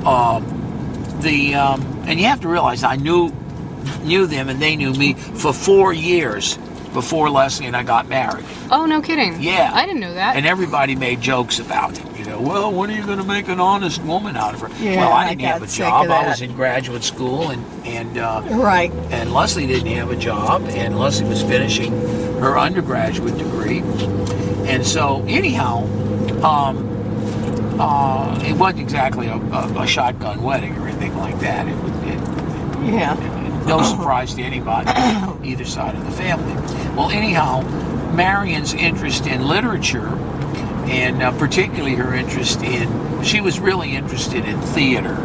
And you have to realize I knew them and they knew me for 4 years before Leslie and I got married. Oh, no kidding. Yeah. I didn't know that. And everybody made jokes about it. Well, when are you going to make an honest woman out of her? Yeah, well, I didn't I have got a sick job. of I that. was in graduate school, and Right. and Leslie didn't have a job, and Leslie was finishing her undergraduate degree. And so, anyhow, it wasn't exactly a shotgun wedding or anything like that. Yeah. No surprise to anybody, either side of the family. Well, anyhow, Marion's interest in literature, and particularly her interest she was really interested in theater.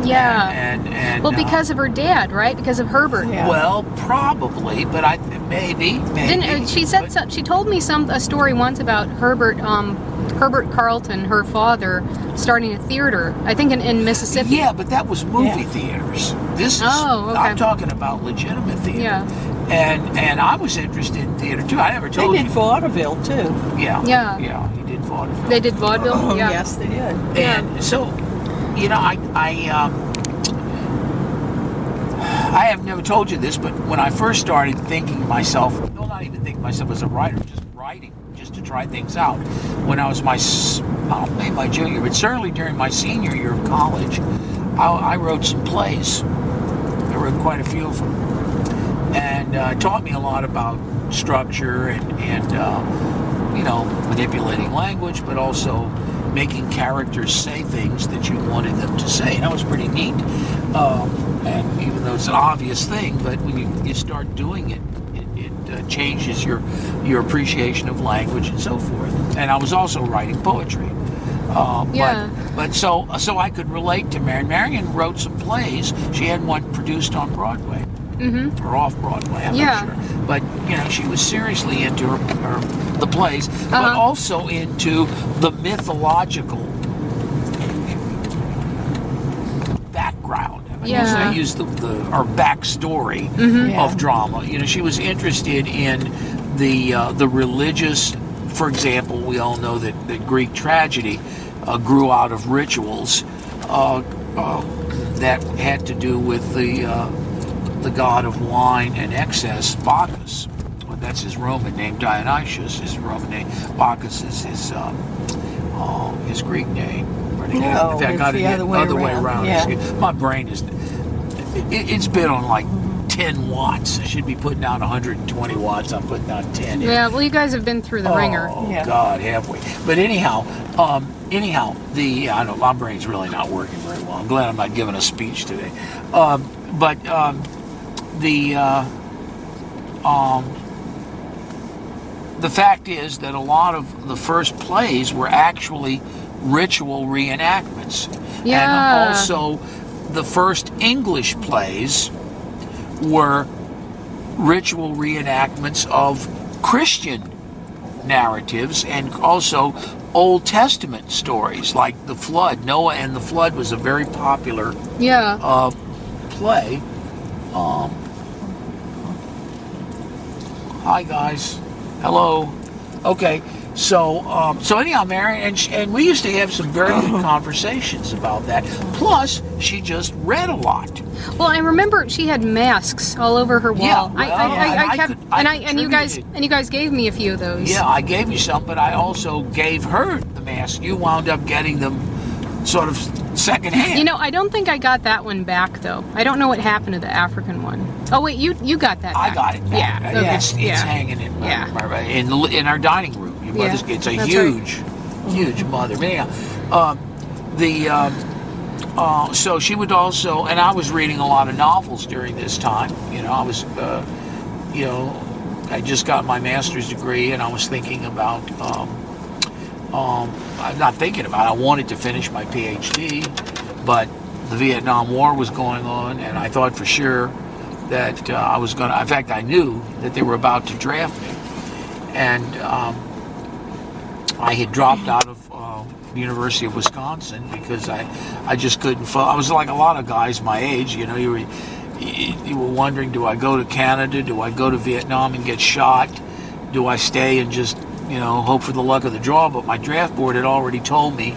Yeah. And well, because of her dad, right? Because of Herbert. Yeah. well, probably, but maybe. Didn't she said but- she told me a story once about Herbert Carlton, her father, starting a theater, I think in Mississippi. Yeah, but that was movie Yeah. theaters. This is Oh, okay. I'm talking about legitimate theater. Yeah. And I was interested in theater too. I never They told did you. vaudeville too. Yeah. Yeah. Yeah, he did vaudeville. They did vaudeville. Oh, Yeah. yes, they did. And so, I have never told you this, but when I first started thinking of myself, well, not even thinking of myself as a writer, just writing, just to try things out. When I was maybe my junior, but certainly during my senior year of college, I wrote some plays. I wrote quite a few of them, and it taught me a lot about structure and manipulating language, but also making characters say things that you wanted them to say. And that was pretty neat. And even though it's an obvious thing, but when you start doing it, it changes your appreciation of language and so forth. And I was also writing poetry. Yeah. But so I could relate to Marion. Marion wrote some plays. She had one produced on Broadway. Mm-hmm. Or off Broadway, I'm Yeah. not sure. But she was seriously into the plays, but also into the mythological background. Yeah. I use the backstory Yeah. of drama. She was interested in the religious. For example, we all know that Greek tragedy grew out of rituals that had to do with the god of wine and excess, Bacchus. Well, that's his Roman name. Dionysius is his Roman name. Bacchus is his Greek name. No, In fact, I it's got the it other way around. Yeah. My brain is. It's been on like 10 watts. I should be putting out 120 watts. I'm putting out 10. Yeah. Well, you guys have been through the ringer. Oh, Yeah. God, have we? But anyhow, I know my brain's really not working very well. I'm glad I'm not giving a speech today. The fact is that a lot of the first plays were actually ritual reenactments. Yeah. And also the first English plays were ritual reenactments of Christian narratives and also Old Testament stories like the flood. Noah and the flood was a very popular Yeah. play. Hi guys, hello. Okay, so anyhow, Mary, and we used to have some very good conversations about that. Plus, she just read a lot. Well, I remember she had masks all over her wall. Yeah, well, and you guys gave me a few of those. Yeah, I gave you some, but I also gave her the mask. You wound up getting them sort of secondhand. I don't think I got that one back though. I don't know what happened to the African one. Oh wait, you got that back. I got it back. Yeah. Okay. It's hanging in in our dining room. Your mother's it's a that's huge mother. But anyhow, so she would also, and I was reading a lot of novels during this time. I was, I just got my master's degree, and I was thinking about, I'm not thinking about, I wanted to finish my PhD, but the Vietnam War was going on, and I thought for sure that I was going to, in fact, I knew that they were about to draft me. And I had dropped out of the University of Wisconsin because I just couldn't I was like a lot of guys my age, you were wondering, do I go to Canada? Do I go to Vietnam and get shot? Do I stay and just, hope for the luck of the draw? But my draft board had already told me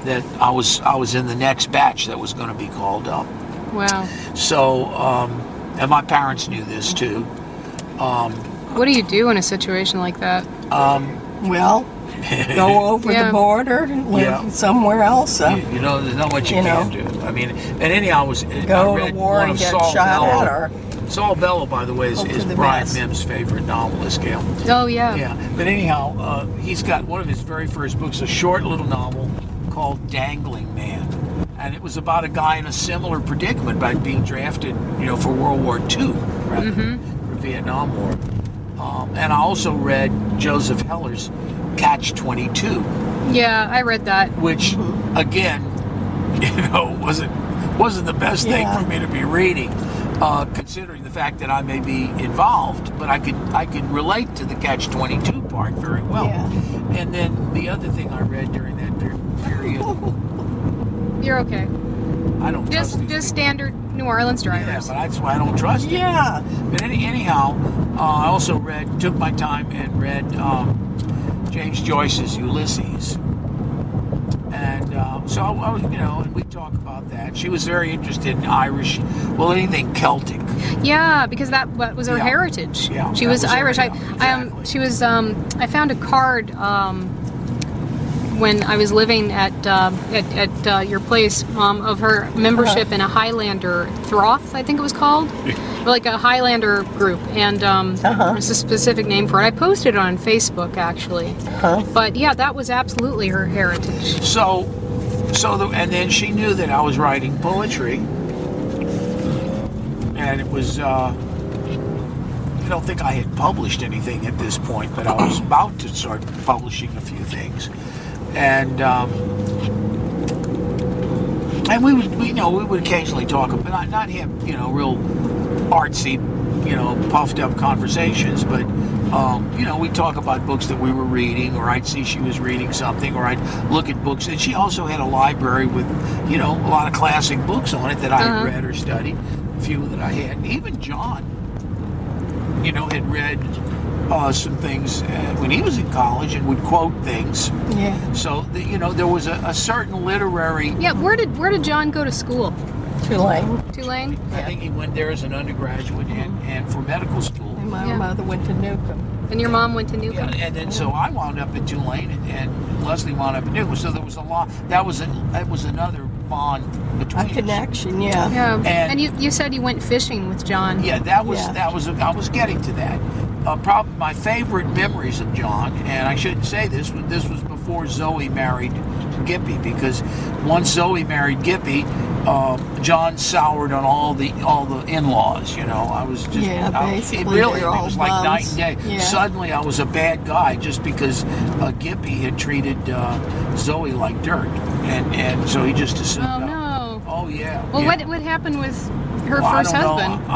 that I was in the next batch that was going to be called up. Wow. So, and my parents knew this too. What do you do in a situation like that? Well, go over Yeah. the border and live Yeah. somewhere else. You know, there's not much you You can know. do. I mean, and anyhow, I go to read war one and of get Saul shot Bellow. at, or Saul Bellow, by the way, Hope is for the Brian best. Mims' favorite novelist, Gail. Oh yeah. Yeah, but anyhow, he's got one of his very first books, a short little novel called Dangling Man. And it was about a guy in a similar predicament by being drafted, for World War II rather than for Vietnam War. And I also read Joseph Heller's Catch-22, Yeah, I read that. which again, wasn't the best thing Yeah. for me to be reading, considering the fact that I may be involved, but I could relate to the Catch-22 part very well. Yeah. And then the other thing I read during that period, You're okay. I don't trust these Just people. standard New Orleans Yeah, drivers. but that's why I don't trust it. yeah. But anyhow, I also took my time and read James Joyce's Ulysses. And so I was, and we talk about that. She was very interested in Irish, anything Celtic. Yeah, because that was her Yeah. heritage. Yeah, She that was was her, Irish. yeah, exactly. She was. I found a card when I was living at your place of her membership in a Highlander Throth, I think it was called, like a Highlander group, and there's a specific name for it. I posted it on Facebook actually, but yeah, that was absolutely her heritage. And then she knew that I was writing poetry, and it was. I don't think I had published anything at this point, but I was about to start publishing a few things, and we would occasionally talk, but not have real artsy, puffed up conversations, but we'd talk about books that we were reading, or I'd see she was reading something, or I'd look at books, and she also had a library with a lot of classic books on it that I had read or studied, a few that I had. Even John, had read some things when he was in college and would quote things. Yeah. So there was a certain literary. Yeah, where did John go to school? Tulane. Tulane. I think he went there as an undergraduate and for medical school. And my Yeah. mother went to Newcomb. And your mom went to Yeah, Newcomb. and then so I wound up at Tulane, and Leslie wound up at Newcomb. So there was a lot. That was another bond between A us. connection, yeah. Yeah. And- And you said you went fishing with John. Yeah, that was Yeah. I was getting to that. Probably my favorite memories of John, and I shouldn't say this, but this was before Zoe married Gippy, because once Zoe married Gippy, John soured on all the in-laws. I was just Yeah, basically, it they're all was like bums. night and day. Yeah. Suddenly, I was a bad guy just because Gippy had treated Zoe like dirt, and so he just assumed. Oh no. Oh yeah. Well, yeah. what happened with her Well, first I don't husband? Know.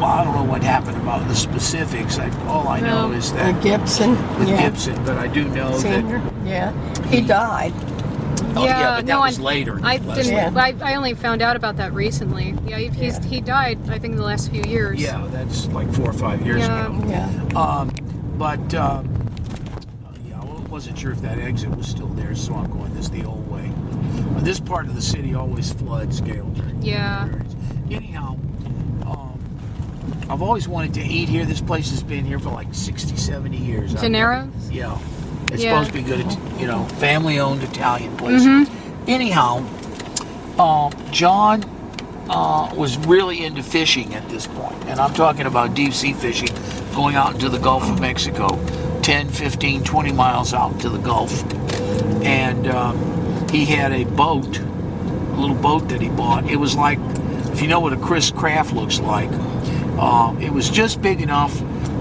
I don't know what happened about the specifics. All I know No. is that Gibson. with Yeah. Gibson, but I do know Senior. Yeah. He died. that. Oh yeah, but that no, was later. I Leslie. didn't. Yeah. I only found out about that recently. Yeah, he died. I think in the last few years. Yeah, that's like 4 or 5 years Yeah. ago. Yeah. Yeah, I wasn't sure if that exit was still there, so I'm going the old way. This part of the city always floods, Gail. During Yeah. periods. Anyhow, I've always wanted to eat here. This place has been here for like 60, 70 years. Gennaro's? Yeah. It's Yeah. supposed to be good, family-owned Italian place. Anyhow, John was really into fishing at this point, and I'm talking about deep sea fishing, going out into the Gulf of Mexico, 10, 15, 20 miles out to the Gulf. And he had a boat, a little boat that he bought. It was like, if you know what a Chris Craft looks like, it was just big enough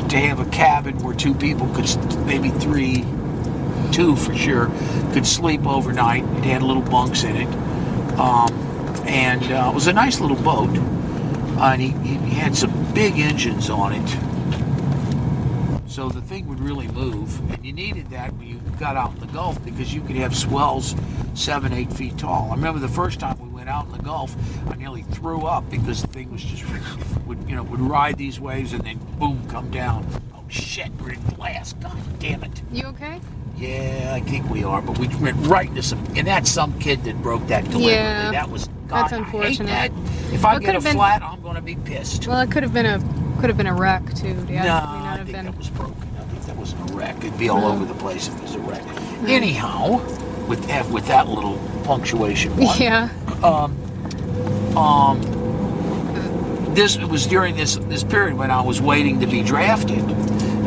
to have a cabin where two people could, maybe two for sure, could sleep overnight. It had little bunks in it. And it was a nice little boat. And he had some big engines on it. So the thing would really move. And you needed that when you got out in the Gulf, because you could have swells 7, 8 feet tall. I remember the first time we went out in the Gulf, I nearly threw up because the thing was just would ride these waves and then boom, come down. Oh shit, we're in glass. God damn it. You okay? Yeah, I think we are, but we went right into some, and that's some kid that broke that deliberately. Yeah, That was, that's God, unfortunate. I hate that. If I Well, it get a could've been- flat, I'm going to be pissed. Well, it could have been a wreck too. Yeah, No, may I not have think been. that was broken. I think that wasn't a wreck. It'd be all over the place if it was a wreck. Anyhow, with that little punctuation one, Yeah. this it was during this period when I was waiting to be drafted,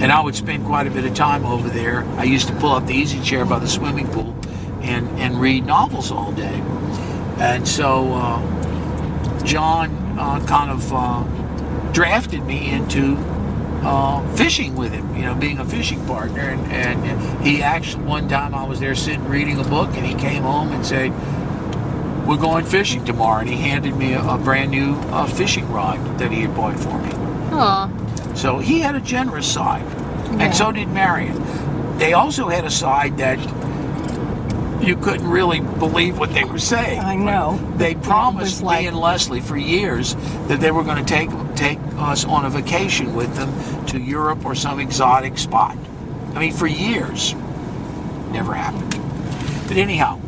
and I would spend quite a bit of time over there. I used to pull up the easy chair by the swimming pool and read novels all day. And so John kind of drafted me into fishing with him, being a fishing partner. And he actually, one time I was there sitting reading a book, and he came home and said, "We're going fishing tomorrow." And he handed me a brand new fishing rod that he had bought for me. Oh. So he had a generous side, Yeah. and so did Marion. They also had a side that you couldn't really believe what they were saying. I know. They It promised was like- me and Leslie for years that they were going to take us on a vacation with them to Europe or some exotic spot. I mean, for years. Never happened. But anyhow,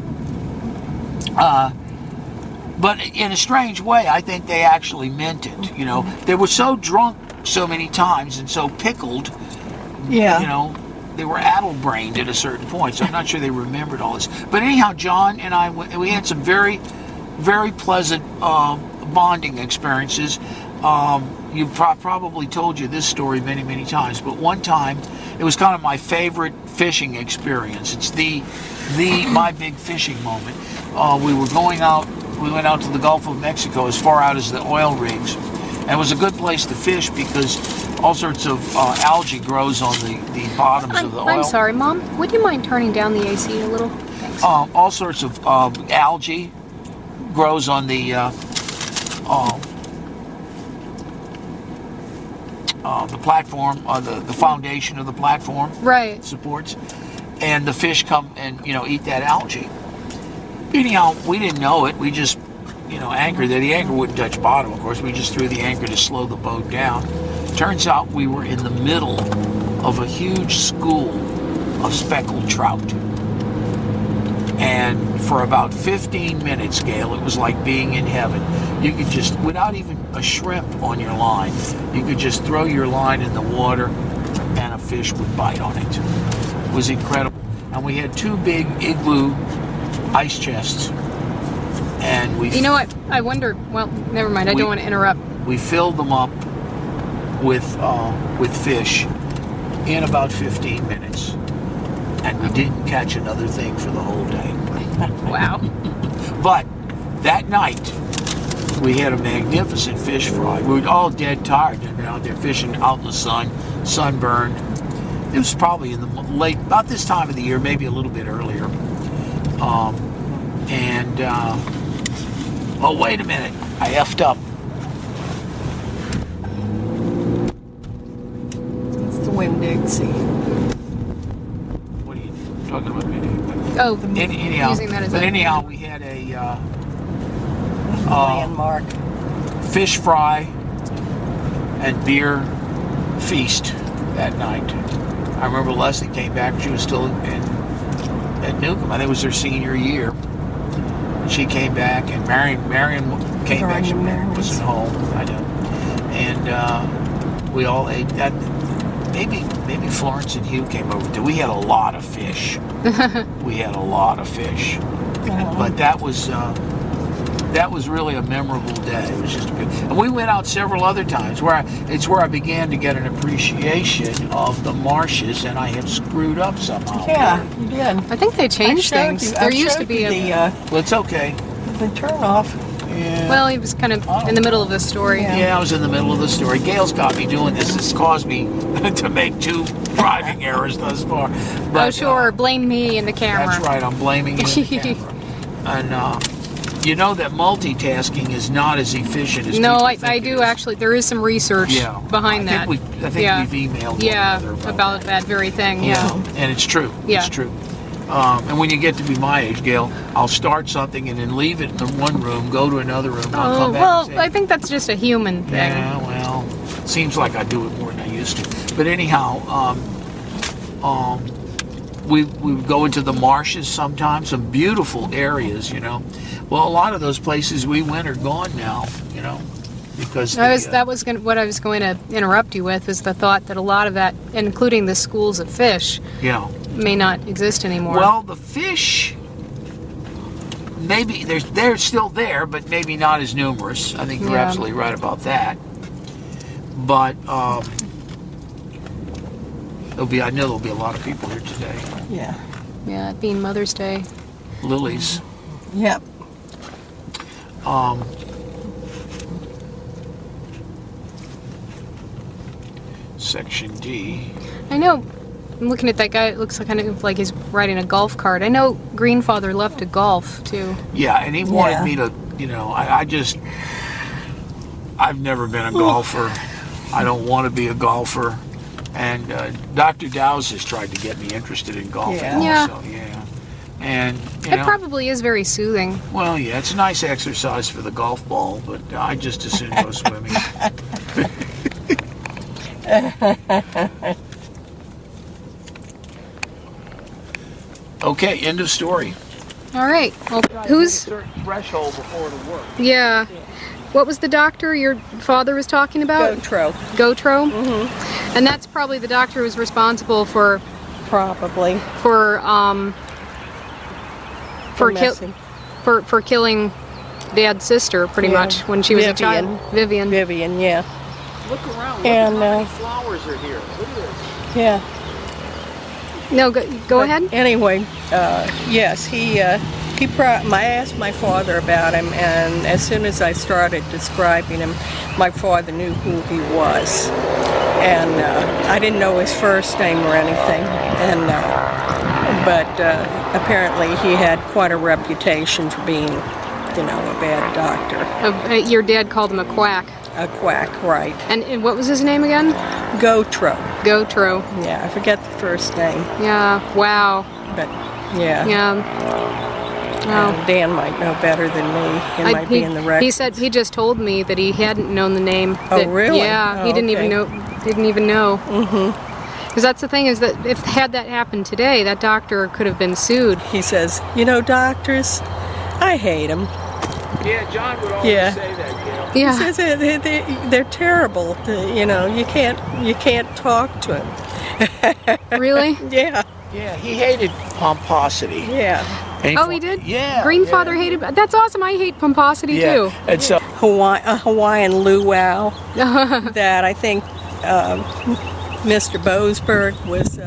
but in a strange way, I think they actually meant it. They were so drunk so many times and so pickled, Yeah. they were addle-brained at a certain point, so I'm not sure they remembered all this. But anyhow, John and I, we had some very, very pleasant bonding experiences. You probably told you this story many, many times, but one time, it was kind of my favorite fishing experience. It's my big fishing moment. We went out to the Gulf of Mexico, as far out as the oil rigs. And it was a good place to fish because all sorts of algae grows on the bottoms of the oil. I'm sorry, Mom. Would you mind turning down the AC a little? Thanks. All sorts of algae grows on the platform, the foundation of the platform. Right. Supports, and the fish come and eat that algae. Anyhow, we didn't know it. We just anchored there. The anchor wouldn't touch bottom, of course. We just threw the anchor to slow the boat down. Turns out we were in the middle of a huge school of speckled trout. And for about 15 minutes, Gail, it was like being in heaven. You could just, without even a shrimp on your line, you could just throw your line in the water and a fish would bite on it. It was incredible. And we had 2 big igloo ice chests. And we... You know what? I wonder. Well, never mind. I don't want to interrupt. We filled them up with fish in about 15 minutes, and we didn't catch another thing for the whole day. Wow. But that night, we had a magnificent fish fry. We were all dead tired. They'd been out there fishing out in the sun, sunburned. It was probably in the late, about this time of the year, maybe a little bit earlier. Oh, wait a minute. I effed up. It's the Winn-Dixie. What are you talking about? Oh, Anyhow, using that as but a... anyhow, we had a Landmark. fish fry and beer feast that night. I remember Leslie came back. She was still at Newcomb. I think it was her senior year. She came back, and Marion came back. She wasn't home. I know. And we all ate that. Maybe Florence and Hugh came over too. We had a lot of fish. We had a lot of fish. But that was really a memorable day. It was just a good. And we went out several other times where I began to get an appreciation of the marshes, and I had screwed up somehow. Yeah, you did. I think they changed things. There used to be Well, it's okay. the turnoff. Yeah. Well, he was kind of in the middle of the story. Yeah, I was in the middle of the story. Gail's got me doing this. It's caused me to make 2 driving errors thus far. But, Oh, sure. Blame me and the camera. That's right. I'm blaming you. And the camera. And you know that multitasking is not as efficient as No, people I think it do is. actually. There is some research behind I that. think we've emailed one another about that very thing. Yeah, and it's true. Yeah. It's true. And when you get to be my age, Gail, I'll start something and then leave it in the one room, go to another room, and I'll Oh, come back well, and say, I think that's just a human thing. yeah, well, seems like I do it more than I used to. But anyhow, we would go into the marshes sometimes, some beautiful areas, you know. Well, a lot of those places we went are gone now, you know, because That was what I was going to interrupt you with, is the thought that a lot of that, including the schools of fish, yeah. may not exist anymore. Well, the fish, maybe they're still there, but maybe not as numerous. I think you're Yeah. absolutely right about that. But I know there'll be a lot of people here today. Yeah. yeah, it being Mother's Day. Lilies. Yep. Section D. I know. I'm looking at that guy. It looks kind of like he's riding a golf cart. I know Greenfather loved to golf too. Yeah, and he wanted Yeah. me to, you know, I've never been a golfer. I don't want to be a golfer. And Dr. Dowse has tried to get me interested in golfing Yeah. also, yeah. And, you It know, probably is very soothing. well, yeah, it's a nice exercise for the golf ball, but I just as soon go swimming. Okay, end of story. All right. Well, who's? certain threshold before it'll work. Yeah. What was the doctor your father was talking about? Gotro. Gotro. Mm-hmm. And that's probably the doctor who was responsible for Probably. for messing. for killing Dad's sister, pretty Yeah. much, when she was a Vivian. child. Vivian. Vivian, yeah. Look around. And, Look at how many uh, flowers are here. Look at this. Yeah. No, go But ahead. Anyway, yes, I asked my father about him, and as soon as I started describing him, my father knew who he was. And I didn't know his first name or anything, but apparently he had quite a reputation for being, you know, a bad doctor. Your dad called him a quack. A quack, right. And what was his name again? Gotro. Gotro. Yeah, I forget the first name, Yeah. Wow. but yeah. Yeah. Wow. Dan might know better than me. It might be in the record. He said he just told me that he hadn't known the name. Oh, that- really? Yeah, Oh, he didn't even okay. know. Didn't even know. Mm-hmm. Because that's the thing, is that if had that happened today, that doctor could have been sued. He says, you know, doctors, I hate them. Yeah, John would always Yeah. say that, Gail. Yeah. He says they're terrible. You know, you can't talk to him. Really? Yeah, Yeah, he hated pomposity. yeah. And Oh, he did? Yeah. Greenfather yeah. hated. That's awesome. I hate pomposity Yeah. too. And so, A Hawaiian luau that I think Mr. Boasberg was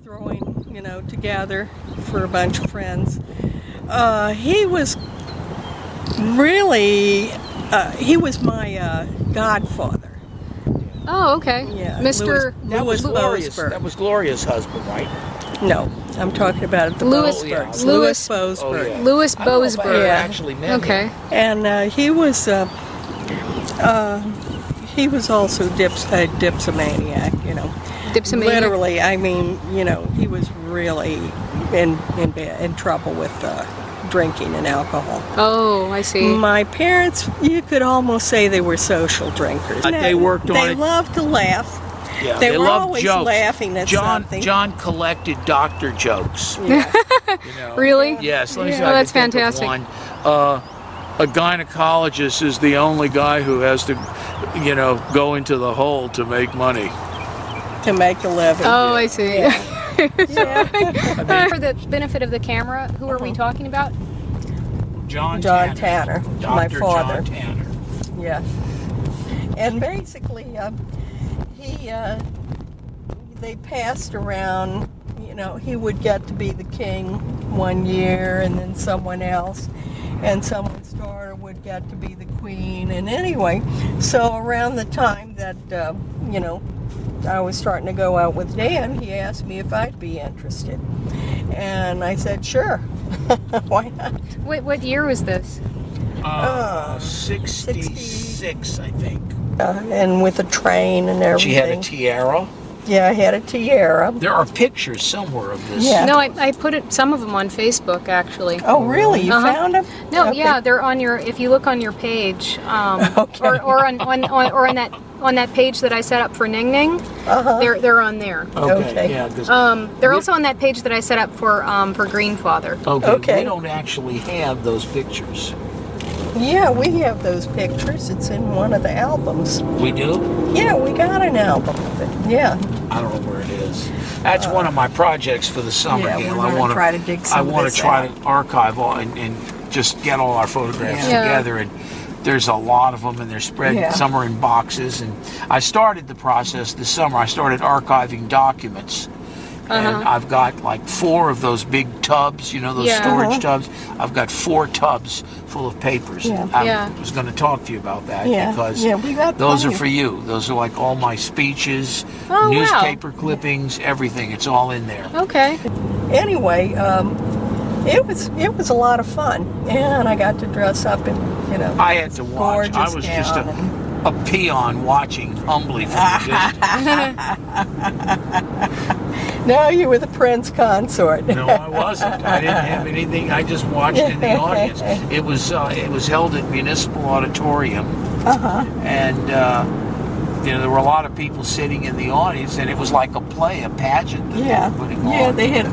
throwing, you know, together for a bunch of friends. He was really, he was my godfather. Oh, okay. Yeah, Mr. that was Louis Gloria's. Boasberg. That was Gloria's husband, right? No, I'm talking about the Louis- Boasbergs. Louis- Louis Boasberg. yeah. Louis I don't know if I ever Boasberg. actually met Okay. him. And he was also a dipsomaniac, you know. Dipsomaniac. Literally, I mean, you know, he was really in trouble with drinking and alcohol. Oh, I see. My parents, you could almost say they were social drinkers. They worked on They it. loved to laugh. Yeah, They were loved always jokes. laughing at something. John collected doctor jokes. Yeah. You know? Really? Yes. Let me Yeah. see if Oh, I that's can think of fantastic. one. A gynecologist is the only guy who has to, you know, go into the hole to make money. To make a living. Oh, I see. Yeah. For the benefit of the camera, who are we talking about? John Tanner, my Dr. father. John Tanner. Yeah. And basically, they passed around, you know, he would get to be the king one year and then someone else, and someone's daughter would get to be the queen. And anyway, so around the time that, you know, I was starting to go out with Dan, he asked me if I'd be interested. And I said, sure. Why not? What year was this? 66, I think. And with a train and everything. She had a tiara. Yeah, I had a tiara. There are pictures somewhere of this. Yeah. No, I put some of them on Facebook actually. Oh, really? You Uh-huh. found them? No, Okay. yeah, they're on your. If you look on your page, Okay. or on that page that I set up for Ning Ning, they're on there. Okay. Okay. Yeah. 'Cause They're also on that page that I set up for Greenfather. okay. Okay. We don't actually have those pictures. Yeah, we have those pictures. It's in one of the albums. We do. Yeah, we got an album of it. Yeah. I don't know where it is. That's one of my projects for the summer, yeah, Gail. we're I gonna want try to dig some I of want this to try out. to archive all and just get all our photographs Yeah. together. And there's a lot of them, and they're spread. Yeah. Some are in boxes. And I started the process this summer. I started archiving documents. And I've got like 4 of those big tubs, you know, those Yeah. storage tubs. I've got 4 tubs full of papers. Yeah. I Yeah. was going to talk to you about that Yeah. because Yeah, we got those are plenty. for you. Those are like all my speeches, Oh, wow. newspaper clippings, everything. It's all in there. Okay. Anyway, it was a lot of fun, and I got to dress up in, you know, I had to watch. I gorgeous was just gown a peon watching humbly from a distance. No, you were the Prince consort. No, I wasn't. I didn't have anything. I just watched in the audience. It was held at Municipal Auditorium, and you know there were a lot of people sitting in the audience, and it was like a play, a pageant that Yeah, they were putting yeah, on. they had.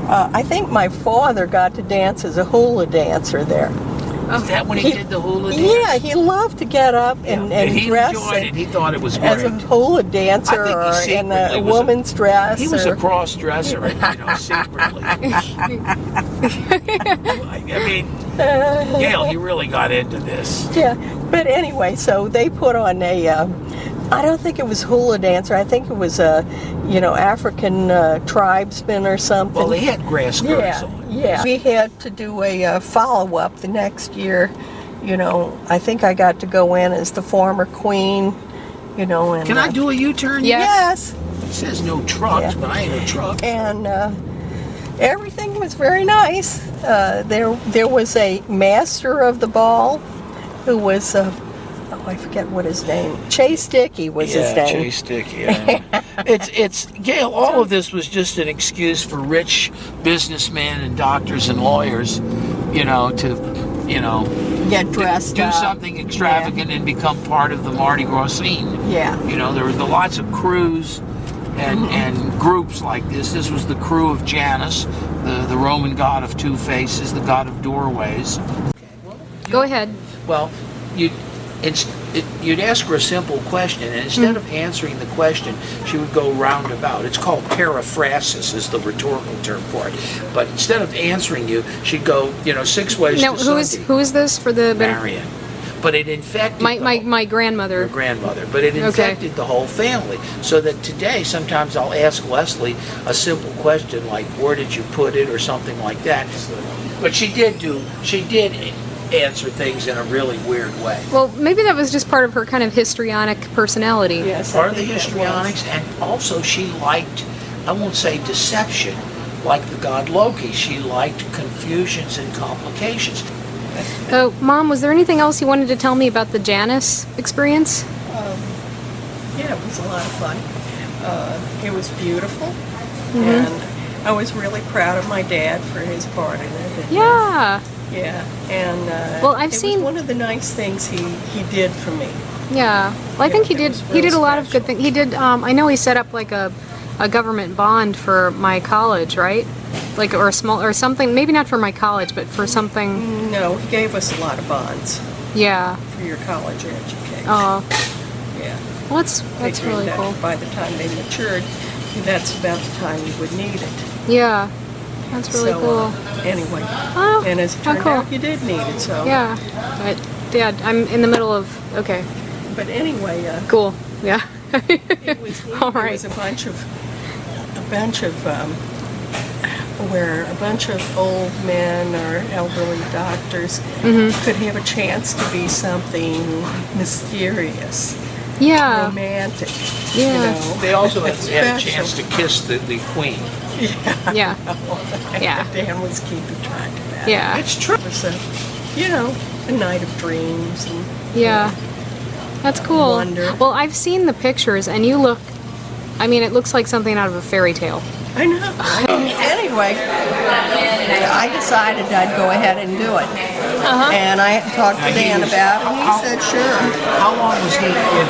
I think my father got to dance as a hula dancer there. Is that when he did the hula dance? Yeah, he loved to get up and he dress enjoyed it. He thought it was as a great. hula dancer I think he or in secretly a was a- woman's dress. He was or, a cross dresser, you know, secretly. I mean, Gail, he really got into this. Yeah, but anyway, so they put on a. I don't think it was hula dancer. I think it was a, you know, African tribesman or something. Well, they had grass skirts Yeah, on. yeah. We had to do a follow-up the next year. You know, I think I got to go in as the former queen. You know, and Can I do a U-turn? Yes. Yes, It says no trucks, Yeah. but I ain't a truck. and everything was very nice. There was a master of the ball, who was I forget what his name. Chase Dickey was his name. Chase Dickey. Yeah. it's Gail. All of this was just an excuse for rich businessmen and doctors and lawyers, you know, to Get dressed do up. something extravagant and become part of the Mardi Gras scene. Yeah. You know, there were lots of crews and groups like this. This was the crew of Janus, the Roman god of 2 faces, the god of doorways. Go ahead. Well, you'd ask her a simple question, and instead of answering the question, she would go roundabout. It's called periphrasis, is the rhetorical term for it. But instead of answering you, she'd go, 6 ways Now, to Sunday. who is this for the Marion. But it infected my your grandmother. grandmother, but it infected the whole family. So that today, sometimes I'll ask Leslie a simple question like, "Where did you put it?" or something like that. But she did answer things in a really weird way. Well, maybe that was just part of her kind of histrionic personality. Yes. Part I of the think that histrionics, and also she liked, I won't say deception, like the god Loki. She liked confusions and complications. So, Mom, was there anything else you wanted to tell me about the Janus experience? Yeah, it was a lot of fun. It was beautiful, and I was really proud of my dad for his part in it. And, Yeah. yeah, and Well, I've it seen- was one of the nice things he did for me. Yeah. Well, I think he it did. was He did real a lot of good special. things. He did. I know he set up like a government bond for my college, right? Like or a small or something. Maybe not for my college, but for something. No, he gave us a lot of bonds Yeah. for your college education. Oh, Yeah. well, that's Figuring really that cool. by the time they matured, that's about the time you would need it. Yeah. That's really So, cool. Anyway, Oh, and as it how turned cool. out, you did need it. So Yeah. But Dad, I'm in the middle of. Okay. But anyway, Cool. Yeah. it was neat. All There right. was a bunch of where a bunch of old men or elderly doctors Mm-hmm. could have a chance to be something mysterious, Yeah. romantic. Yeah. You know, They also had a Special. chance to kiss the queen. Yeah. Yeah. Dan was keeping track of that. Yeah. It's true. It was a night of dreams and Yeah. That's cool. Wonder. Well, I've seen the pictures, and you look I mean, it looks like something out of a fairy tale. I know. Anyway, I decided I'd go ahead and do it. And I talked to Now, he Dan was- about it, and he said, sure. How long was he in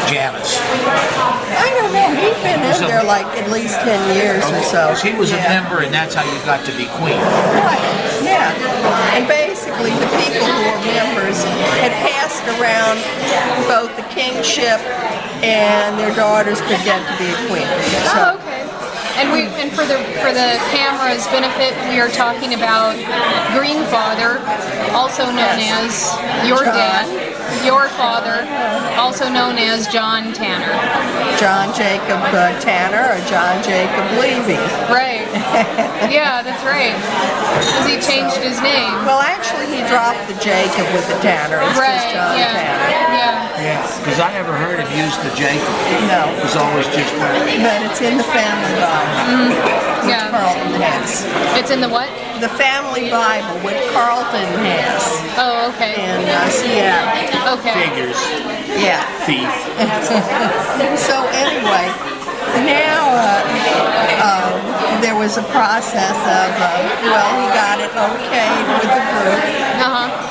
Janus? I don't know. He'd been in there like at least 10 years or so. Because he was a Yeah. member, and that's how you got to be queen. Right, yeah. And basically the people who were members had passed around both the kingship and their daughters could get to be a queen. Oh, okay. And for the camera's benefit, we are talking about Greenfather, also known as your John. dad, your father, also known as John Tanner. John Jacob Tanner or John Jacob Levy. Right. Yeah, that's right. Because he changed his name. Well, actually, he dropped the Jacob with the Tanner. It's just Right. John Yeah. Tanner. Yeah. Yeah, because I never heard him use the Jacob. No, It was always just but it's in the family Bible. Yeah. Carlton has. It's in the what? The family Bible, which Carlton has Oh, okay. in Seattle. Okay. figures, Yeah. thief. So anyway, now there was a process of, well, he got it okayed with the group. Uh-huh.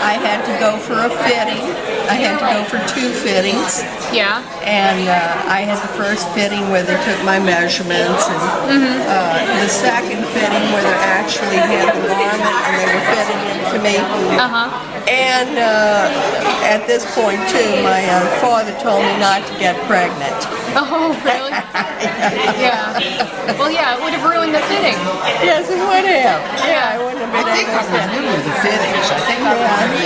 I had to go for a fitting. I had to go for 2 fittings. Yeah. And I had the first fitting where they took my measurements, and the second fitting where they actually had the garment and they were fitting it to me. Uh-huh. And at this point too, my father told me not to get pregnant. Oh, really? Yeah. Well, yeah, it would have ruined the fitting. Yes, it would have. Yeah, I wouldn't have I been think able I to fit. remember the fittings. I think I remember.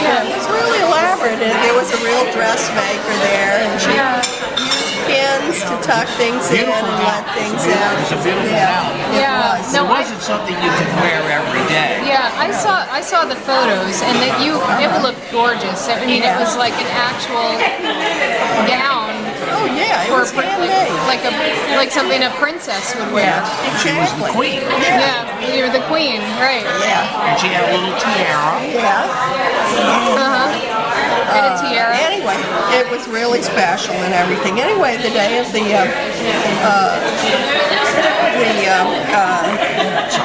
Yeah, it was really elaborate. And there was a real dressmaker there, and she used pins to tuck things Beautiful in and gown. let things out. It was a beautiful gown. Yeah. It was. No, It wasn't something you could wear every day. Yeah, I saw the photos, and that it looked gorgeous. I mean, it was like an actual gown Oh yeah, it for was handmade. like something a princess would wear. Yeah, She was the exactly. queen. Yeah, you're the queen, right? Yeah, And she had a little tiara. And a tiara. Anyway, it was really special and everything. Anyway, the day of the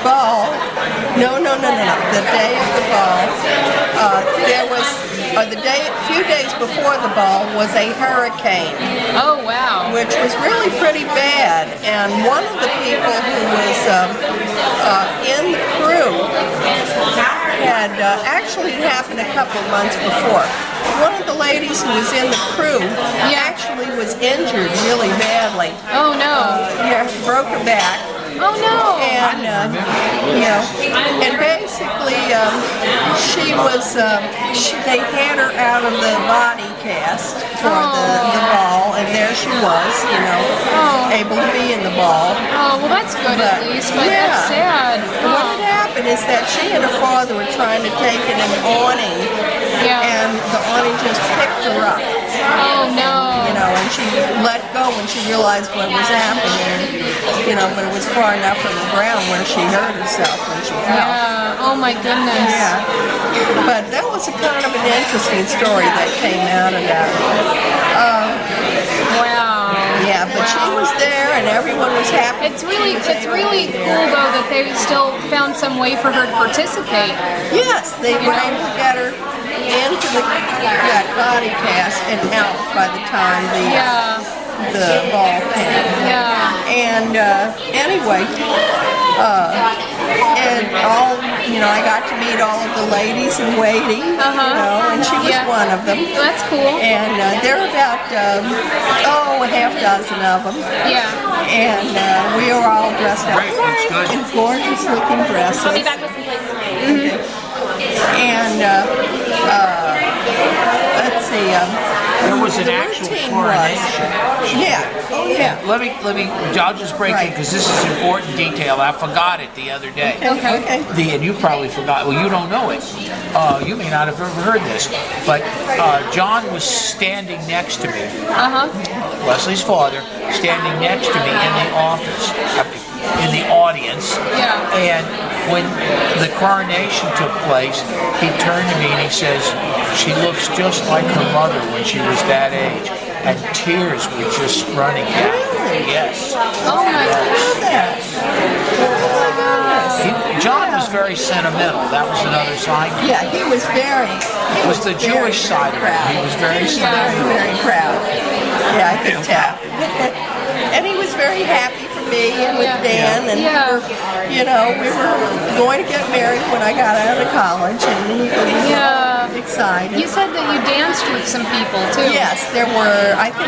ball. No. The day of the ball, there was few days before the ball was a hurricane, Oh wow. which was really pretty bad. And one of the people who was in the crew had actually it happened a couple of months before. One of the ladies who was in the crew actually was injured really badly. Oh no. Broke her back. Oh no. And and basically she was they had her out of the body cast for the ball, and there she was, able to be in the ball. Oh well, that's good at least, but Yeah. that's sad. What had happened is that she and her father were trying to take in an awning, Yeah. and the awning just picked her up. Oh no. And she let go when she realized what was happening, but it was far enough from the ground where she hurt herself when she fell. Yeah. Oh my goodness. Yeah. But that was a kind of an interesting story that came out of that. Wow. Yeah, but she was there and everyone was happy. It's really cool though that they still found some way for her to participate. Yes, they were able to get her into that body cast and out by the time the ball came. Yeah. And anyway, and I got to meet all of the ladies in waiting, and she was one of them. That's cool. And there were about, a half dozen of them. Yeah. And we were all dressed up Right, that's good. in gorgeous looking dresses. I'll be back with some plates. And let's see. There was an the actual routine coronation. Yeah. Let me. I'll just break Right. in because this is important detail. I forgot it the other day. Okay. And you probably forgot. Well, you don't know it. You may not have ever heard this, but John was standing next to me. Leslie's father, standing next to me in the office, in the audience. Yeah. And when the coronation took place, he turned to me and he says, "She looks just like her mother when she was that age." and tears were just running down. Yes. Oh my Look at that. John was very sentimental. That was another side. Yeah, he was very. It was the Jewish side of it. He was very Very, sentimental. very proud. Yeah, I could tell. And he was very happy for me and with Dan, and we were going to get married when I got out of college, and he was excited. You said that you danced with some people too. Yes, there were, I think,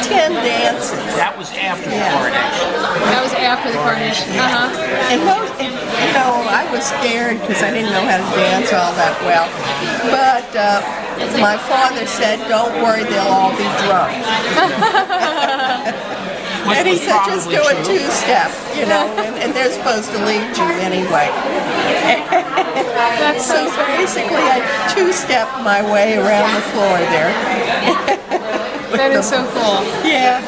10 dances. That was after the Yeah. coronation. That was after the coronation. And most, I was scared because I didn't know how to dance all that well. But my father said, "Don't worry, they'll all be drunk." Which And he was said, "Just do probably a true. two-step, and they're supposed to lead you anyway." That's so So basically, I two-step my way around the floor there. That is so cool. Yeah,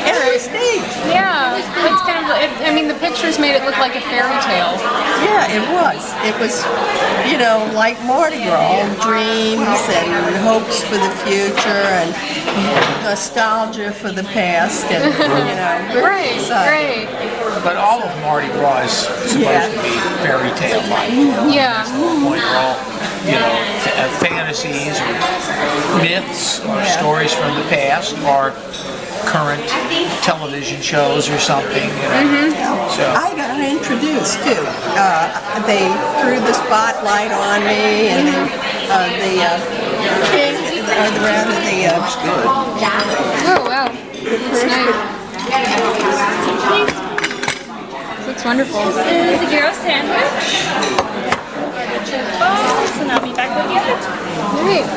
and it was neat. Yeah, it's kind of. I mean, the pictures made it look like a fairy tale. Yeah, it was. It was, like Mardi Gras, dreams and hopes for the future and nostalgia for the past, and very Right, exciting. right. But all of Mardi Gras is supposed to be fairy tale like. Yeah. Point are all, fantasies or myths or stories from the past or current television shows or something. So I got introduced too. They threw the spotlight on me, and the king, or rather the Oh wow. That's nice. Looks wonderful. This is the gyro sandwich. So now I'll be back with you. Great.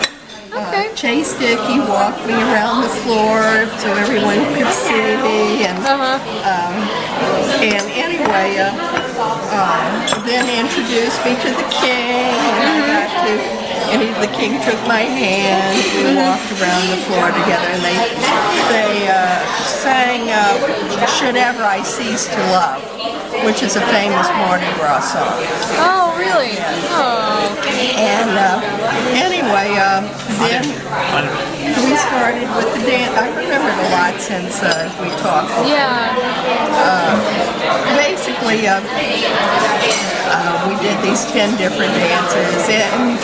Okay. Chase Dickey walked me around the floor so everyone could see me, and anyway, then introduced me to the king, and the king took my hand. We walked around the floor together, and they sang "Should Ever I Cease to Love," which is a famous Mardi Gras song. Oh really? Oh. And anyway, then we started with the dance. I remembered a lot since we talked. Yeah. Basically, we did these 10 different dances, and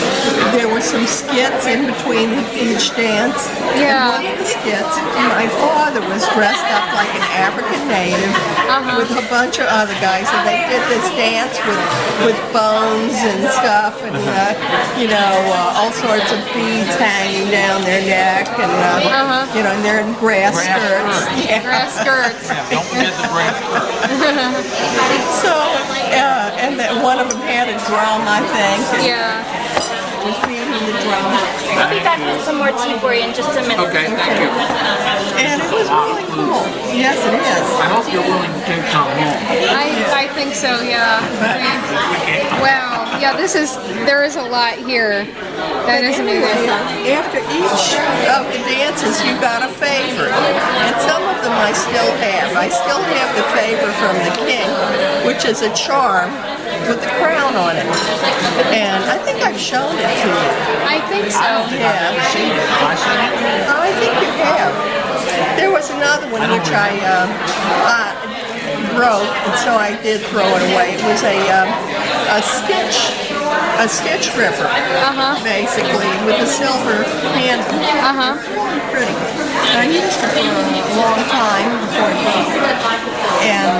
there were some skits in between each dance. Yeah. And one of the skits, my father was dressed up like an African native with a bunch of other guys, and they did this dance with bones and stuff, and all sorts of beads hanging down their neck, and and they're in grass skirts. Yeah. Grass skirts. yeah, don't forget the grass. So, and that one of them had a drum, I think. And Yeah. was beating the drum. I'll be back with some more tea for you in just a minute. Okay, thank you. And it was really cool. Yes, it is. I hope you're willing to take some home. I think so. Yeah. Wow. Yeah. There is a lot here. That is Anyway, amazing. after each of the dances, you got a favor. And some of them I still have. I still have the favor from the king, which is a charm with the crown on it. And I think I've shown it to you. I think so. Yeah. I've seen it. Have I seen it? I think you have. There was another one which I broke, and so I did throw it away. It was a stitch ripper, basically, with a silver handle. Really pretty. I used it for a long time before it broke. And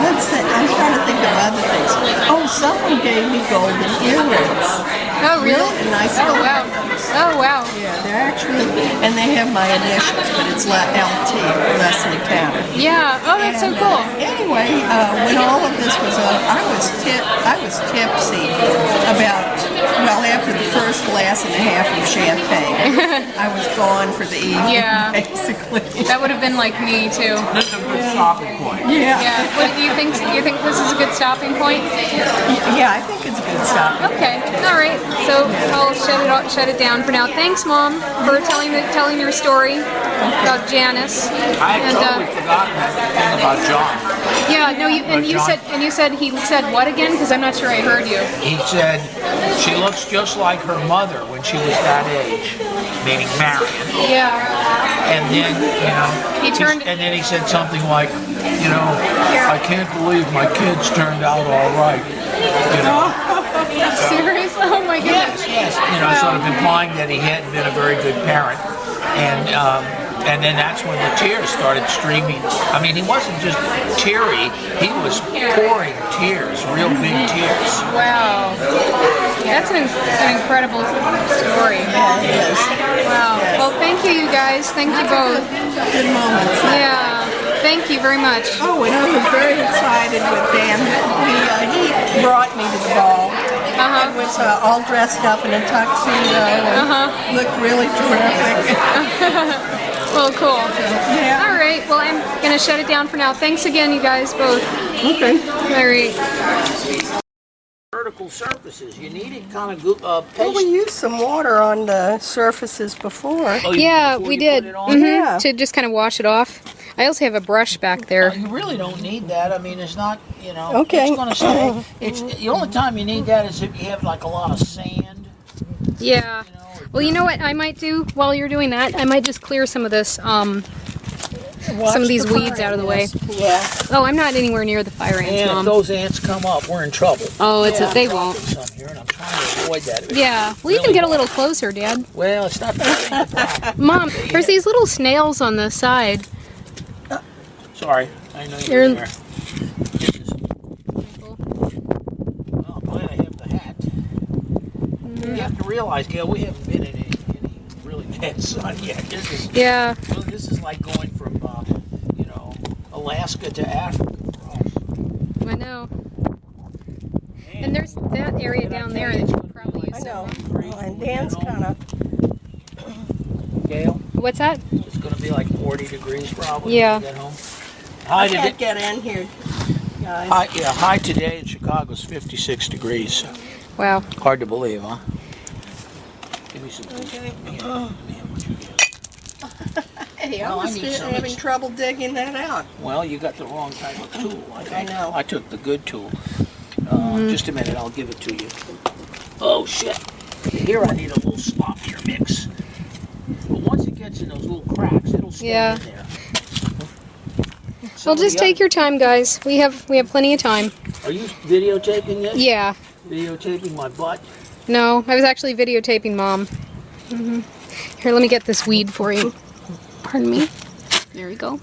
I'm trying to think of other things. Oh, someone gave me golden earrings. Oh really? Really nice. Oh wow. Oh wow. Yeah, they're actually, and they have my initials, but it's LT, Leslie Tanner. Yeah. Oh, that's so cool. Anyway, when all of this was up, I was tipsy after the first glass and a half of champagne. I was gone for the evening, Yeah. basically. That would have been like me too. This is a good stopping point. Yeah. Yeah. What do you think? Do you think this is a good stopping point? Yeah, Yeah, I think it's good stuff. Okay, all right. So I'll shut it down for now. Thanks, Mom, for telling your story about Janice. I had totally forgotten that thing about John. Yeah, no, you said he said what again? Because I'm not sure I heard you. He said she looks just like her mother when she was that age, meaning Marion. Yeah. And then, and then he said something like, I can't believe my kids turned out all right. Serious? Oh my goodness. Yes. Sort of implying that he hadn't been a very good parent. And then that's when the tears started streaming. I mean, he wasn't just teary, he was pouring tears, real big tears. Wow. That's an incredible story. Yeah, it is. Wow. Well, thank you guys. Thank you both. Good moments. Yeah. Thank you very much. Oh, and I was very excited with Dan. He brought me to the ball. And was all dressed up in a tuxedo and looked really terrific. Well, cool. Yeah. All right. Well, I'm going to shut it down for now. Thanks again, you guys both. Okay. All right. Vertical surfaces, you needed kind of Well, paste. we used some water on the surfaces before. Oh, Yeah, before we you did. put it on? Yeah. To just kind of wash it off. I also have a brush back there. You really don't need that. I mean, it's not, Okay. it's going to stay. It's the only time you need that is if you have like a lot of sand. Yeah. Well, you know what I might do while you're doing that? I might just clear some of this, some of these weeds out of the way. Yeah. Oh, I'm not anywhere near the fire ants, And if Mom. those ants come up, we're in trouble. Oh, they Dropping won't. some here, and I'm trying to avoid that. Yeah. Well, you can get a little closer, Dad. Well, it's not that big a problem. Mom, there's these little snails on the side. Sorry, I know You're- you're there. This is, well, I'm glad I have the hat. You have to realize, Gail, we haven't been in any really bad sun yet. Yeah. This is like going from, Alaska to Africa for us. I know. And there's that area down there that you could probably I use. know. And Dan's kind of. Gail, What's that? it's going to be like 40 degrees probably Yeah. when we get home. I can't get in here, guys. High today in Chicago is 56 degrees. Wow. Hard to believe, huh? Give me some. Okay. Let me have what you get. Hey, Well, I I was need some having extra- trouble digging that out. Well, you got the wrong type of tool. I think. know. I took the good tool. Just a minute, I'll give it to you. Oh shit! Here I need a little sloppier mix. But once it gets in those little cracks, it'll stay Yeah. in there. Well, just take your time, guys. We have plenty of time. Are you videotaping this? Yeah. Videotaping my butt? No, I was actually videotaping Mom. Here, let me get this weed for you. Pardon me. There we go.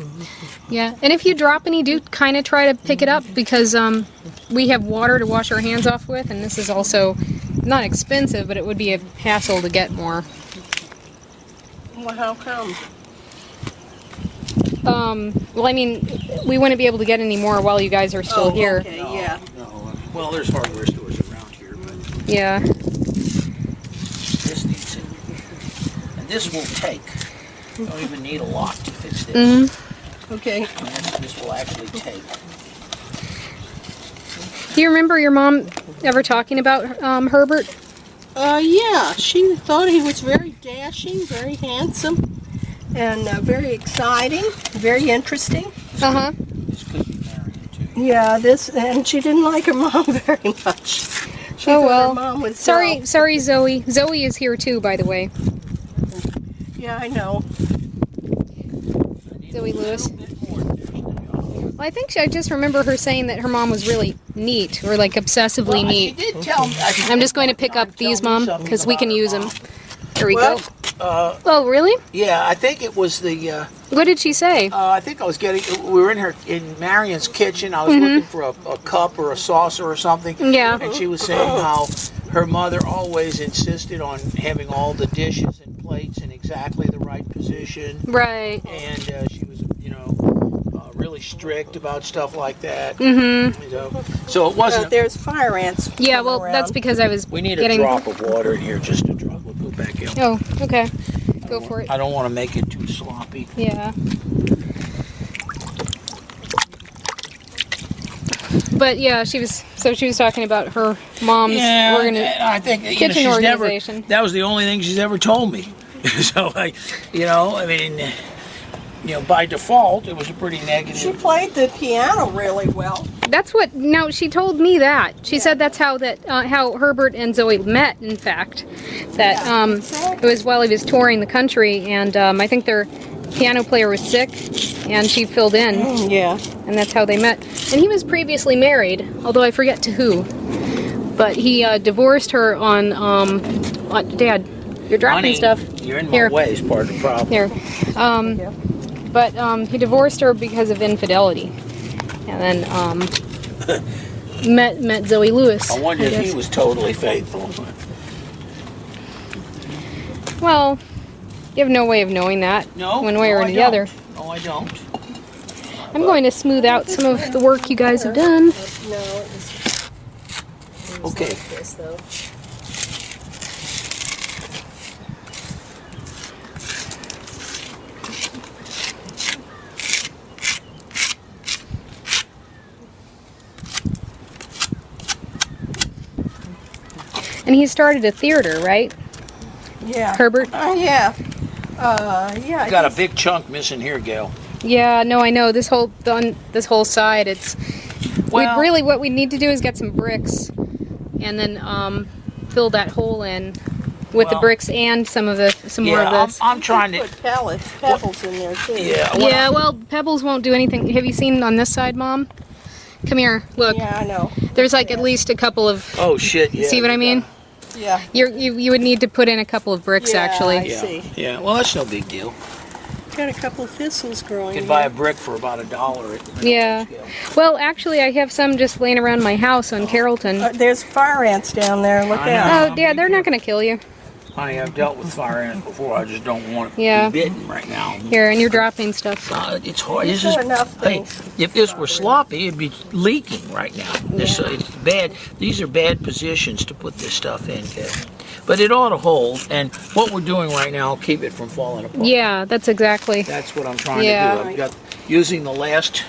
Yeah, and if you drop any, do kind of try to pick it up because we have water to wash our hands off with, and this is also not expensive, but it would be a hassle to get more. Well, how come? Well, I mean, we wouldn't be able to get any more while you guys are still here. Okay, yeah. No. Well, there's hardware stores around here, but Yeah. this needs it. And this will take. You don't even need a lock to fix this. Okay. And this will actually take. Do you remember your mom ever talking about Herbert? Yeah, she thought he was very dashing, very handsome, and very exciting, very interesting. Uh-huh. This could be Marion too. Yeah, and she didn't like her mom very much. She Oh thought well. her mom was Sorry, dull. sorry, Zoe. Zoe is here too, by the way. Yeah, I know. Zoe Lewis. Well, I think I just remember her saying that her mom was really neat, or like obsessively neat. She did tell me. I'm just going to pick up these, Mom, because we can use them. There we Well, go. Oh, really? Yeah, I think it was the. What did she say? I think I was getting. We were in Marion's kitchen. I was looking for a cup or a saucer or something. Yeah. And she was saying how her mother always insisted on having all the dishes and plates in exactly the right position. Right. And she was, really strict about stuff like that. So it wasn't. there's fire ants. Yeah, coming well, that's around. because I was We need getting... a drop of water in here, just a drop. We'll go back in. Oh, okay. Go for it. I don't want to make it too sloppy. Yeah. But yeah, she was talking about her mom's I think kitchen she's organization. never. That was the only thing she's ever told me. So I mean, by default, it was a pretty She negative. played the piano really well. That's what. No, she told me that. She said that's how how Herbert and Zoe met. In fact, that it was while he was touring the country, and I think their piano player was sick, and she filled in. Yeah. And that's how they met. And he was previously married, although I forget to who. But he divorced her on. Dad, you're dropping Honey, stuff. You're in my Here. way is part of the problem. Here. But he divorced her because of infidelity, and then met Zoe Lewis. I wonder if guess. he was totally faithful. Well, you have no way of knowing that. No, one way or I the other. don't. No, I don't. I'm going to smooth out some of the work you guys have done. No, it was Okay. like this, though. And he started a theater, right? Yeah. Herbert? Yeah. Yeah. Got a big chunk missing here, Gail. Yeah, no, I know. This whole side, it's Well- what we need to do is get some bricks, and then fill that hole in with the Well- bricks and some more of this. I'm trying to. Put pebbles in there too. Yeah. Yeah, well, pebbles won't do anything. Have you seen on this side, Mom? Come here, look. Yeah, I know. There's like at least a couple of. Oh shit! Yeah. See what I mean? Yeah. You would need to put in a couple of bricks, Yeah, actually. I Yeah. see. Yeah. Well, that's no big deal. Got a couple of thistles growing. You can buy a here. brick for about $1 at Yeah. Scale. Well, actually, I have some just laying around my house on Carrollton. There's fire ants down there. Look I out. Oh, yeah, they're not going to kill you. Honey, I've dealt with fire ants before. I just don't want to Yeah. be bitten right now. Here, and you're dropping stuff. It's hard. These This is, are enough hey, things. if this were sloppy, it'd be leaking right now. It's bad. These are bad positions to put this stuff in, Gail. But it ought to hold. And what we're doing right now will keep it from falling apart. Yeah, that's exactly. That's what I'm trying Yeah. to do. I've got using the last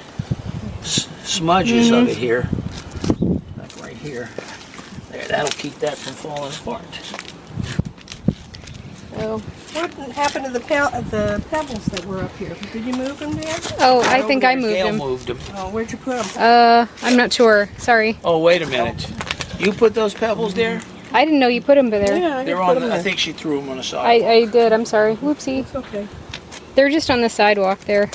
smudges of it here, like right here. There, that'll keep that from falling apart. Oh, What happened to the pebbles that were up here? Did you move them, Dan? oh I think I moved Gail them. moved them. Oh, where'd you put them? I'm not sure. Sorry. Oh, wait a minute. You put those pebbles there? I didn't know you put them there. Yeah, I They're put on. them I there. think she threw them on the side. I did. I'm sorry. Whoopsie. It's okay. They're just on the sidewalk there.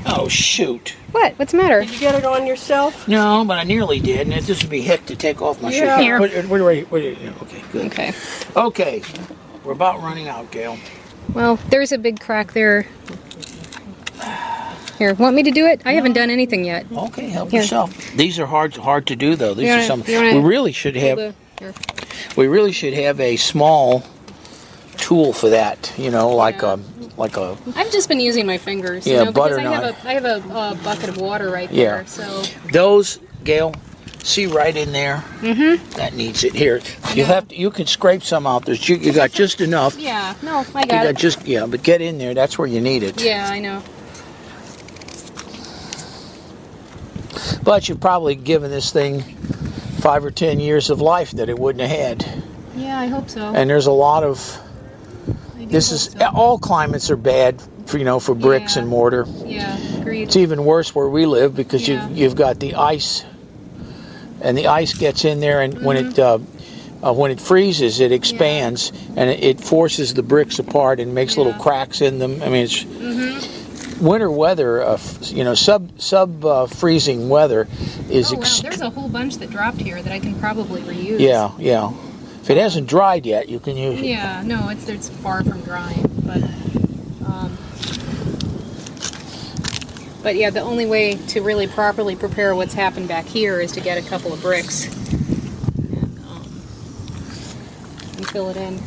Oh shoot! What? What's the matter? Did you get it on yourself? No, but I nearly did, and this would be heck to take off my Yeah. shoe. Here. Okay, good. Okay. Okay, we're about running out, Gail. Well, there's a big crack there. Here, want me to do it? I haven't done anything yet. Okay, help Here. yourself. These are hard to do though. These You are wanna- some. you wanna We really should Hold have. here. We really should have a small tool for that. You know, like Yeah. a. I've just been using my fingers. Yeah, you know, because butter I have a bucket of water right Yeah. there. So Those, Gail, see right in there. Mm-hmm. That needs it. Here, you have to. You can scrape some out. You got just enough. yeah, no, I You got got it. just but get in there. That's where you need it. Yeah, I know. But you've probably given this thing 5 or 10 years of life that it wouldn't have had. Yeah, I hope so. And there's a lot of. I do This hope is so. all climates are bad for bricks Yeah. and mortar. Yeah, agreed. It's even worse where we live because Yeah. you've got the ice, and the ice gets in there, and when it freezes, it expands and it forces the bricks apart and makes little Yeah. cracks in them. I mean, it's winter weather. Sub freezing weather is Oh wow, there's a whole bunch that dropped here that I can probably reuse. yeah. If it hasn't dried yet, you can use it. Yeah, no, it's far from drying, but yeah, the only way to really properly prepare what's happened back here is to get a couple of bricks and fill it in.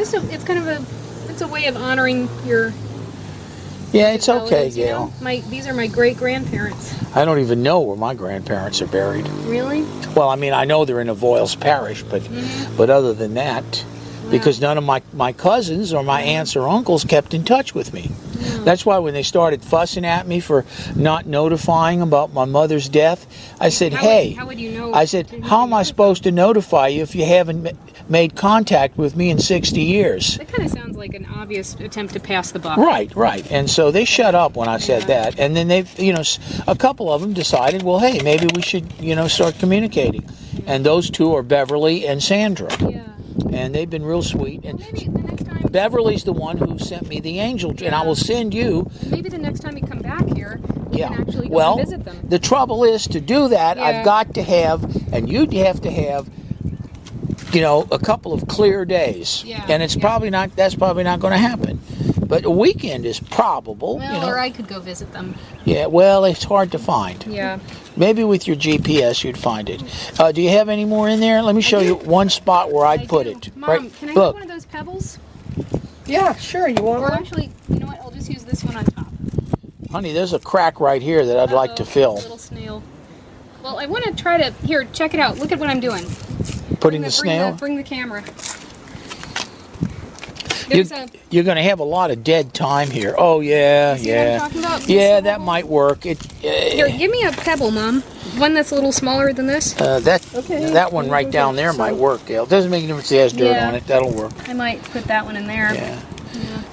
So, it's a way of honoring your Yeah, it's okay, relatives, you Gail. know? These are my great grandparents. I don't even know where my grandparents are buried. Really? Well, I mean, I know they're in Avoyles Parish, but other than that, because none of my cousins or my aunts or uncles kept in touch with me. That's why when they started fussing at me for not notifying about my mother's death, I said, How would you know? I said, how am I supposed to notify you if you haven't made contact with me in 60 years? That kind of sounds like an obvious attempt to pass the buck. Right. And so they shut up when I said that. And then they, a couple of them decided, well, hey, maybe we should, start communicating. And those two are Beverly and Sandra. Yeah. And they've been real sweet. And Maybe the next time. Beverly's the one who sent me the angel, and I will send you. Maybe the next time you come back here, you can actually go Well, and visit them. the trouble is to do that, Yeah. I've got to have, and you'd have to have, a couple of clear days. Yeah, And it's yeah. probably not. That's probably not going to happen. But a weekend is probable. Well, or I could go visit them. Yeah. Well, it's hard to find. Yeah. Maybe with your GPS you'd find it. Do you have any more in there? Let me show you one spot where I'd put do. it. Mom, Right. can I Look. have one of those pebbles? Yeah, sure. You want Or one? actually, you know what? I'll just use this one on top. Honey, there's a crack right here that I'd like to Uh-oh, fill. Little snail. Well, I want to try to. Here, check it out. Look at what I'm doing. Putting the snail. Bring the camera. You, There's a. you're going to have a lot of dead time here. Oh yeah, See what I'm yeah, talking about? yeah. This That little- might work. Here, give me a pebble, Mom. One that's a little smaller than this. Okay. That one right down there might work, Gail. Doesn't make any difference if it has dirt Yeah. on it. That'll work. I might put that one in there. Yeah.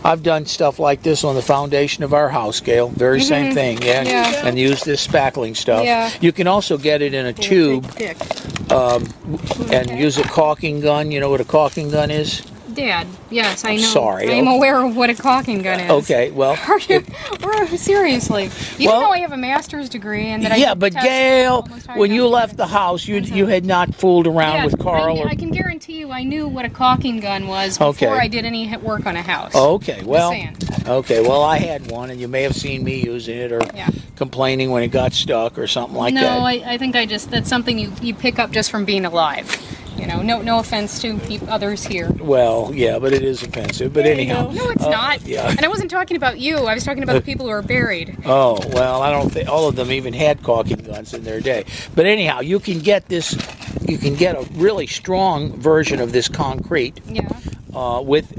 I've done stuff like this on the foundation of our house, Gail. Very same thing, yeah. Yeah. And use this spackling stuff. Yeah. You can also get it in a tube Big stick. and use a caulking gun. You know what a caulking gun is? Dad, yes, I know. Sorry, I'm okay. aware of what a caulking gun is. Okay, well. Are you? Seriously? You Well- know I have a master's degree and that I Yeah, can but test Gail, almost higher when you than- left the house, you had not fooled around Yeah, with Carl. I can guarantee you I knew what a caulking gun was before Okay. I did any work on a house. Okay, well, saying. I had one, and you may have seen me using it or Yeah. complaining when it got stuck or something like no, that. I think that's something you pick up just from being alive. No offense to others here. Well, yeah, but it is offensive. But anyhow, No, it's not. yeah. And I wasn't talking about you. I was talking about the people who are buried. Oh, well, I don't think all of them even had caulking guns in their day. But anyhow, you can get a really strong version of this concrete Yeah. with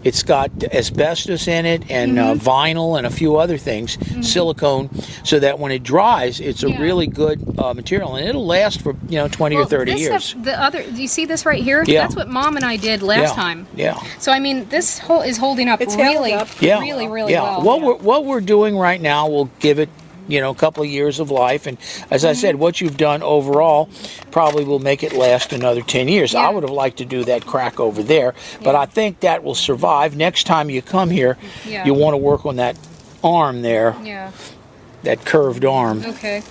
it's got asbestos in it and vinyl and a few other things, silicone, so that when it dries, it's a Yeah. really good material, and it'll last for 20 or 30 this years. Stuff, do you see this right here? Yeah. That's what Mom and I did last time. Yeah. So I mean, this whole is holding up It's held really, up. Yeah. really, really yeah. well. What we're doing right now will give it, a couple of years of life, and as I said, what you've done overall probably will make it last another 10 years. Yeah. I would have liked to do that crack over there, but I think that will survive. Next time you come here, Yeah. you want to work on that arm there, Yeah. that curved arm. Okay.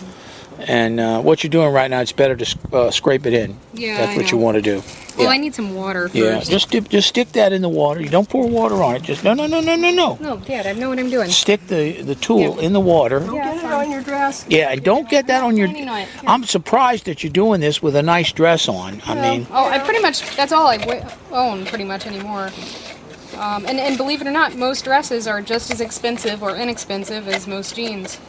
And what you're doing right now, it's better to scrape it in. Yeah, That's I what you know. want to do. Well, Yeah. I need some water first. Yeah, just stick that in the water. You don't pour water on it. Just no. No, Dad, I know what I'm doing. Stick the tool in the water. Get it on your dress. Yeah, and don't get that on your. Planning on it. Here. I'm surprised that you're doing this with a nice dress on. I mean, Oh, I pretty much, that's all I own pretty much anymore. And believe it or not, most dresses are just as expensive or inexpensive as most jeans.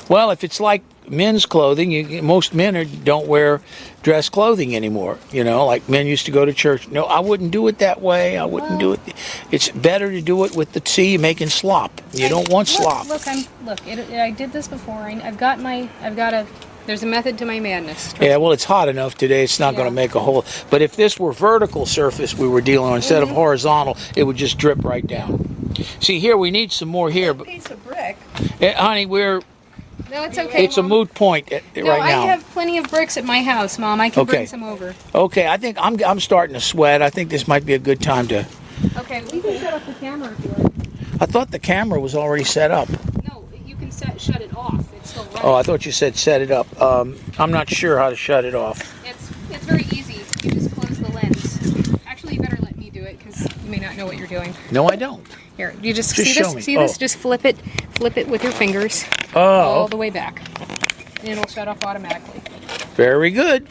well, if it's like men's clothing, most men don't wear dress clothing anymore. Like men used to go to church. No, I wouldn't do it that way. I wouldn't do it. It's better to do it with the you're making slop. You don't want slop. Look, I did this before. There's a method to my madness. Yeah, well, it's hot enough today. It's not going to Yeah. make a hole. But if this were vertical surface we were dealing on instead of horizontal, it would just drip right down. See, here we need some more here, but Piece of brick. honey, No, it's okay. it's a Mom. moot point No, right now. I have plenty of bricks at my house, Mom. I can Okay. bring some over. Okay, I think I'm starting to sweat. I think this might be a good time to. Okay, we can set up the camera if you like. I thought the camera was already set up. No, you can shut it off. It's still running. Oh, I thought you said set it up. I'm not sure how to shut it off. It's very easy. You just close the lens. Actually, you better let me do it because you may not know what you're doing. No, I don't. Here, you just Just see show this. me. See this? Oh. Just flip it with your fingers all Oh, the way back, and it'll shut off automatically. very good.